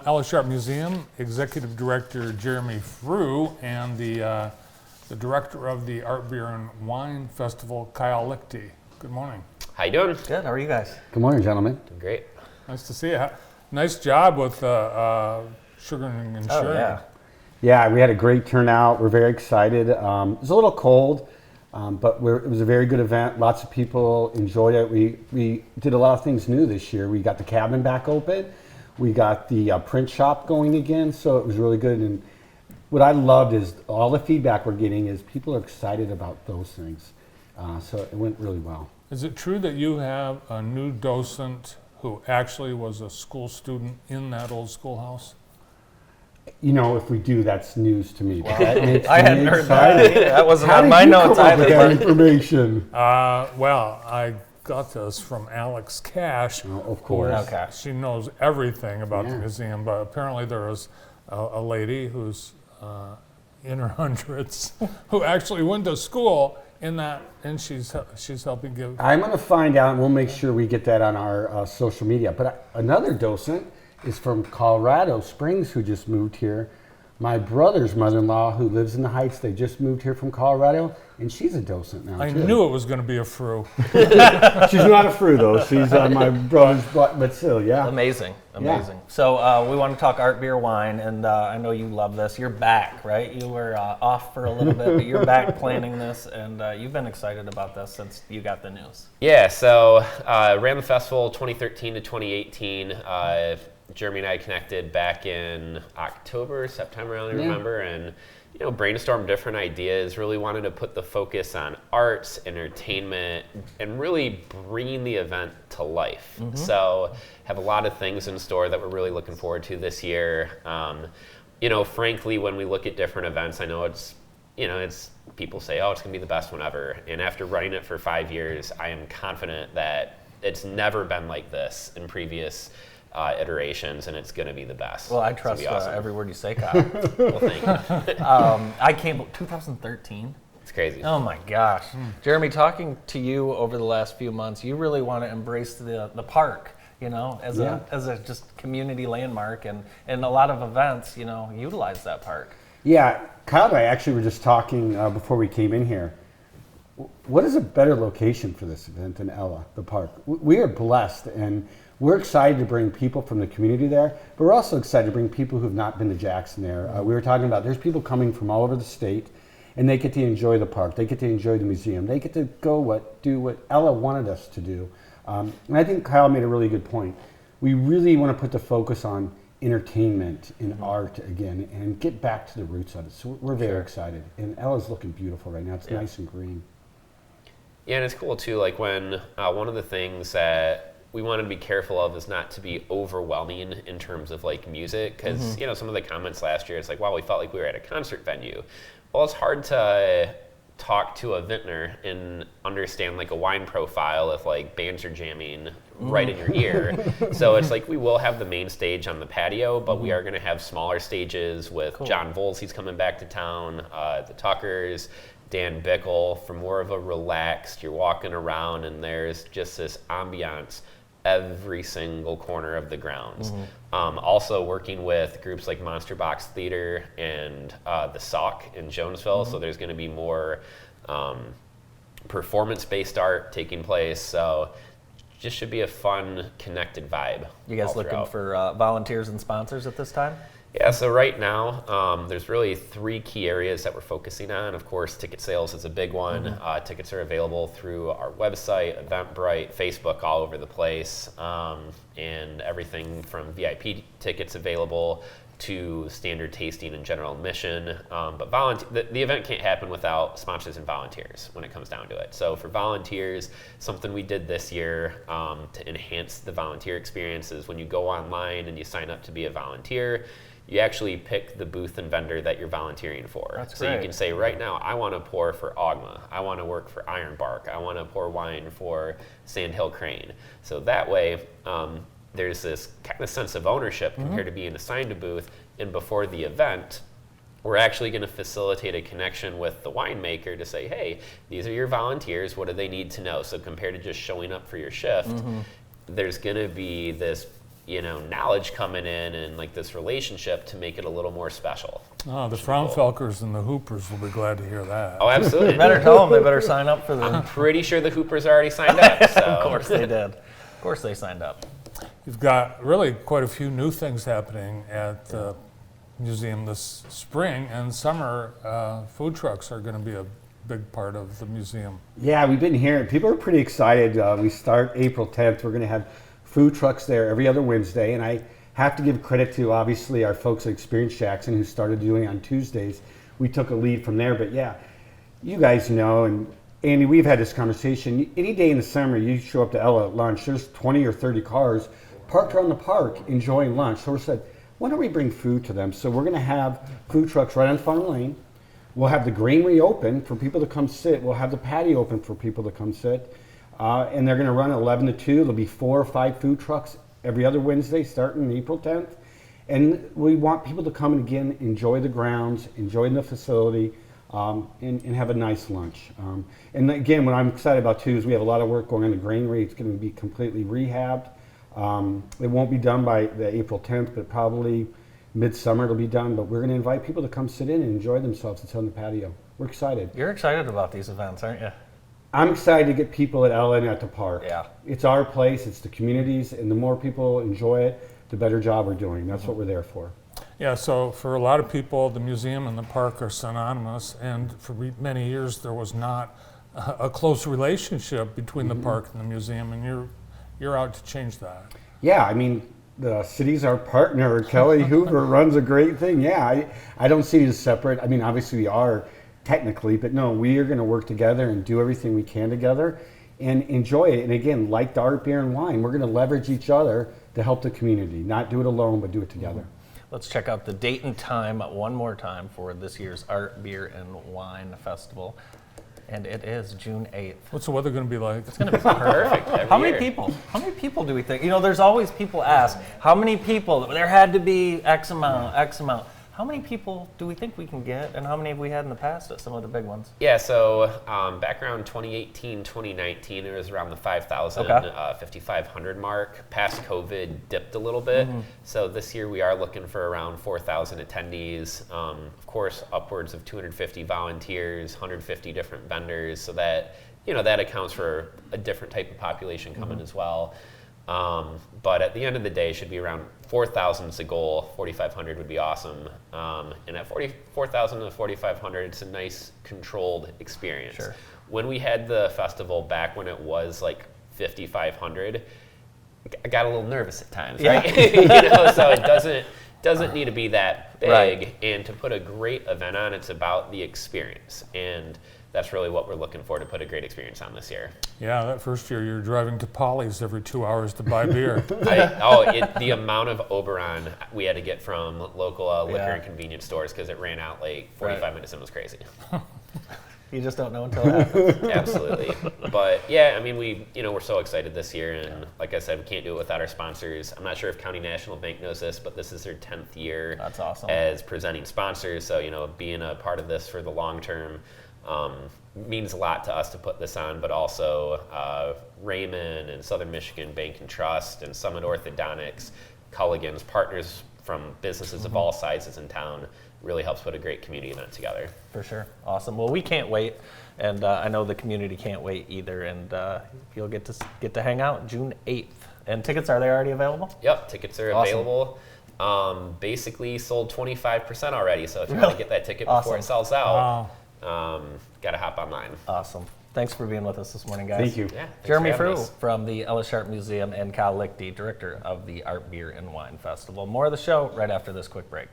Ella Sharp Museum, Executive Director Jeremy Frew, and the Director of the Art, Beer, and Wine Festival, Kyle Liechty. Good morning. How you doing? Good. How are you guys? Good morning, gentlemen. Doing great. Nice to see you. Nice job with sugaring and sharing. Yeah. Yeah, we had a great turnout. We're very excited. It was a little cold, but it was a very good event. Lots of people enjoyed it. We did a lot of things new this year. We got the cabin back open. We got the print shop going again, so it was really good. And what I loved is all the feedback we're getting is people are excited about those things. So it went really well. Is it true that you have a new docent who actually was a school student in that old schoolhouse? You know, if we do, that's news to me. Wow. I hadn't heard that. That wasn't on my notes either. That information. Well, I got this from Alex Cash. Oh, of course. Okay. She knows everything about the museum, but apparently there is a lady who's in her hundreds who actually went to school in that, and she's helping give. I'm going to find out, and we'll make sure we get that on our social media. But another docent is from Colorado Springs who just moved here. My brother's mother-in-law, who lives in the Heights, they just moved here from Colorado, and she's a docent now, I too. knew it was going to be a Frew. She's not a Frew, though. She's my brother's, but still, yeah. Amazing. Yeah. So we want to talk art, beer, wine, and I know you love this. You're back, right? You were off for a little bit, but you're back planning this, and you've been excited about this since you got the news. Yeah, so ran the festival 2013 to 2018. Jeremy and I connected back in October, September, I don't remember, and brainstormed different ideas, really wanted to put the focus on arts, entertainment, and really bringing the event to life. Mm-hmm. So have a lot of things in store that we're really looking forward to this year. Frankly, when we look at different events, I know it's people say, oh, it's going to be the best one ever. And after running it for 5 years, I am confident that it's never been like this in previous iterations, and it's going to be the best. Well, I trust awesome. Every word you say, Kyle. Well, thank you. I came 2013. It's crazy. Oh my gosh. Jeremy, talking to you over the last few months, you really want to embrace the park, as a just community landmark, and a lot of events, utilize that park. Yeah, Kyle and I actually were just talking before we came in here. What is a better location for this event than Ella, the park? We are blessed, and we're excited to bring people from the community there, but we're also excited to bring people who have not been to Jackson there. We were talking about there's people coming from all over the state, and they get to enjoy the park. They get to enjoy the museum. They get to do what Ella wanted us to do. And I think Kyle made a really good point. We really want to put the focus on entertainment and art again and get back to the roots of it. So we're very excited. And Ella's looking beautiful right now. It's nice and green. Yeah, and it's cool too, like when one of the things that we wanted to be careful of is not to be overwhelming in terms of like music, because some of the comments last year, it's like, wow, we felt like we were at a concert venue. Well, it's hard to talk to a vintner and understand like a wine profile if like bands are jamming right in your ear. So it's like we will have the main stage on the patio, but we are going to have smaller stages with John Voles, he's coming back to town, the Tuckers, Dan Bickle, for more of a relaxed, you're walking around and there's just this ambiance every single corner of the grounds. Also working with groups like Monster Box Theater and the Sock in Jonesville, so there's going to be more performance-based art taking place, so just should be a fun, connected vibe. You guys looking for volunteers and sponsors at this time? Yeah, so right now, there's really 3 key areas that we're focusing on. Of course, ticket sales is a big one. Tickets are available through our website, Eventbrite, Facebook, all over the place. And everything from VIP tickets available to standard tasting and general admission. But the event can't happen without sponsors and volunteers when it comes down to it. So for volunteers, something we did this year to enhance the volunteer experiences, when you go online and you sign up to be a volunteer, you actually pick the booth and vendor that you're volunteering for. That's so great. You can say, right now, I want to pour for Ogma. I want to work for Ironbark. I want to pour wine for Sandhill Crane. So that way, there's this kind of sense of ownership compared to being assigned a booth. And before the event, we're actually going to facilitate a connection with the winemaker to say, hey, these are your volunteers. What do they need to know? So compared to just showing up for your shift, there's going to be this knowledge coming in and like this relationship to make it a little more special. Oh, the Fraunfelkers and the Hoopers will be glad to hear that. Oh, absolutely. You better tell them they better sign up for the. I'm pretty sure the Hoopers already signed up. So. Of course they did. Of course they signed up. You've got really quite a few new things happening at the museum this spring and summer. Food trucks are going to be a big part of the museum. Yeah, we've been hearing, people are pretty excited. We start April 10th. We're going to have food trucks there every other Wednesday. And I have to give credit to, obviously, our folks at Experience Jackson who started doing it on Tuesdays. We took a lead from there. But yeah, you guys know, and Andy, we've had this conversation. Any day in the summer, you show up to Ella at lunch, there's 20 or 30 cars parked around the park enjoying lunch. So we said, why don't we bring food to them? So we're going to have food trucks right on Farm Lane. We'll have the granary open for people to come sit. We'll have the patio open for people to come sit. And they're going to run 11 to 2. There'll be 4 or 5 food trucks every other Wednesday starting April 10th. And we want people to come and again enjoy the grounds, enjoy the facility, and have a nice lunch. And again, what I'm excited about too is we have a lot of work going on the granary. It's going to be completely rehabbed. It won't be done by the April 10th, but probably midsummer it'll be done. But we're going to invite people to come sit in and enjoy themselves and sit on the patio. We're excited. You're excited about these events, aren't you? I'm excited to get people at Ellen at the park. Yeah. It's our place, it's the community's, and the more people enjoy it, the better job we're doing. That's what we're there for. Yeah, so for a lot of people, the museum and the park are synonymous, and for many years there was not a close relationship between the park and the museum, and you're out to change that. Yeah, I mean, the city's our partner. Kelly Hoover runs a great thing. Yeah, I don't see it as separate. I mean, obviously we are technically, but no, we are going to work together and do everything we can together and enjoy it. And again, like the art, beer, and wine, we're going to leverage each other to help the community. Not do it alone, but do it together. Let's check out the date and time one more time for this year's Art, Beer, and Wine Festival. And it is June 8th. What's the weather going to be like? It's going to be perfect. Every How year. many people do we think? There's always people ask, how many people? There had to be X amount. How many people do we think we can get, and how many have we had in the past at some of the big ones? Yeah, so back around 2018, 2019, it was around the 5,000, Okay. 5,500 mark. Past COVID dipped a little bit. So this year we are looking for around 4,000 attendees. Of course, upwards of 250 volunteers, 150 different vendors. So that, that accounts for a different type of population coming as well. But at the end of the day, it should be around 4,000 is the goal. 4,500 would be awesome. And at 4,000 to 4,500, it's a nice controlled experience. Sure. When we had the festival back when it was like 5,500, I got a little nervous at times, right? So it doesn't need to be that big. Right. And to put a great event on, it's about the experience. And that's really what we're looking for, to put a great experience on this year. Yeah, that first year you were driving to Polly's every 2 hours to buy beer. The amount of Oberon we had to get from local liquor and convenience stores because it ran out like 45 minutes and it was crazy. You just don't know until it happens. Absolutely. But yeah, I mean, we're so excited this year, and like I said, we can't do it without our sponsors. I'm not sure if County National Bank knows this, but this is their 10th year That's awesome. as presenting sponsors. So, being a part of this for the long term means a lot to us to put this on, but also Raymond and Southern Michigan Bank and Trust and Summit Orthodontics, Culligan's, partners from businesses of all sizes in town, really helps put a great community event together. For sure. Awesome. Well, we can't wait, and I know the community can't wait either, and you'll get to hang out June 8th. And tickets, are they already available? Yep, tickets are Awesome. available. Basically sold 25% already, so if you want to get that ticket before Awesome. it sells out, Wow. got to hop online. Awesome. Thanks for being with us this morning, guys. Thank you. Yeah, thanks Jeremy for having Frew us. from the Ella Sharp Museum and Kyle Liechty, director of the Art, Beer, and Wine Festival. More of the show right after this quick break.